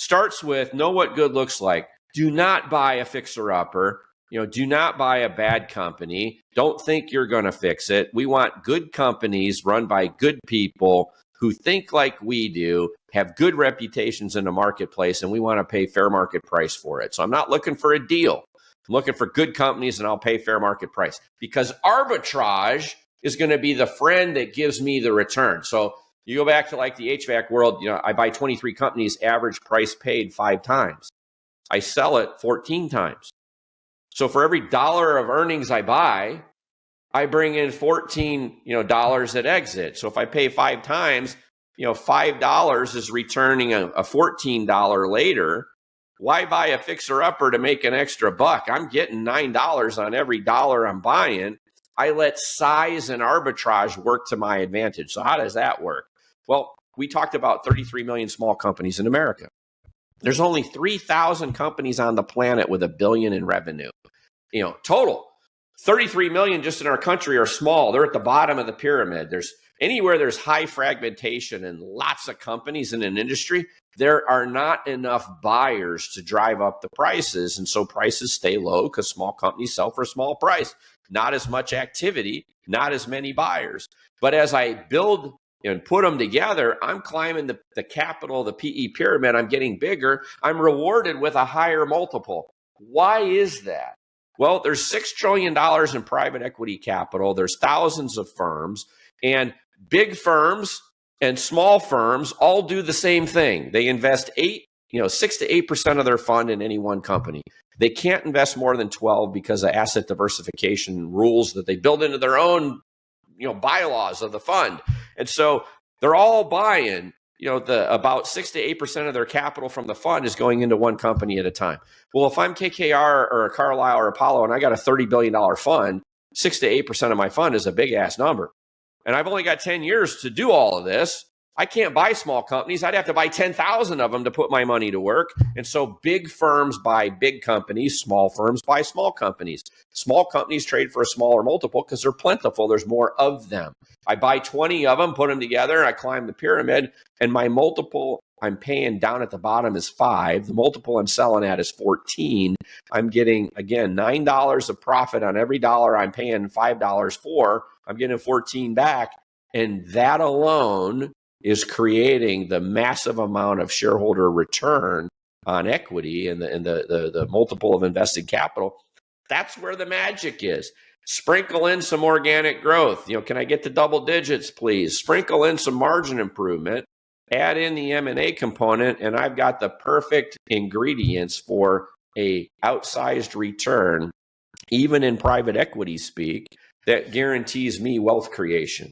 starts with know what good looks like. Do not buy a fixer-upper. Do not buy a bad company. Don't think you're going to fix it. We want good companies run by good people who think like we do, have good reputations in the marketplace, and we want to pay fair market price for it. So I'm not looking for a deal. I'm looking for good companies, and I'll pay fair market price, because arbitrage is going to be the friend that gives me the return. So you go back to like the HVAC world, I buy 23 companies, average price paid 5 times. I sell it 14 times. So for every dollar of earnings I buy, I bring in $14 dollars at exit. So if I pay 5 times, $5 is returning a $14 later. Why buy a fixer-upper to make an extra buck? I'm getting $9 on every dollar I'm buying. I let size and arbitrage work to my advantage. So how does that work? Well, we talked about 33 million small companies in America. There's only 3,000 companies on the planet with $1 billion in revenue. Total. 33 million just in our country are small. They're at the bottom of the pyramid. Anywhere there's high fragmentation and lots of companies in an industry, there are not enough buyers to drive up the prices. And so prices stay low because small companies sell for a small price. Not as much activity, not as many buyers. But as I build and put them together, I'm climbing the capital, the PE pyramid. I'm getting bigger. I'm rewarded with a higher multiple. Why is that? Well, there's $6 trillion in private equity capital. There's thousands of firms, and big firms and small firms all do the same thing. They invest 6 to 8% of their fund in any one company. They can't invest more than 12 because of asset diversification rules that they build into their own, bylaws of the fund. And so they're all buying, about 6 to 8% of their capital from the fund is going into one company at a time. Well, if I'm KKR or a Carlyle or Apollo and I got a $30 billion fund, 6 to 8% of my fund is a big ass number. And I've only got 10 years to do all of this. I can't buy small companies. I'd have to buy 10,000 of them to put my money to work. And so big firms buy big companies, small firms buy small companies. Small companies trade for a smaller multiple because they're plentiful. There's more of them. I buy 20 of them, put them together, I climb the pyramid, and my multiple I'm paying down at the bottom is 5. The multiple I'm selling at is 14. I'm getting, again, $9 of profit on every dollar I'm paying $5 for. I'm getting 14 back. And that alone is creating the massive amount of shareholder return on equity and the multiple of invested capital. That's where the magic is. Sprinkle in some organic growth. Can I get to double digits, please? Sprinkle in some margin improvement. Add in the M&A component, and I've got the perfect ingredients for a outsized return, even in private equity speak, that guarantees me wealth creation.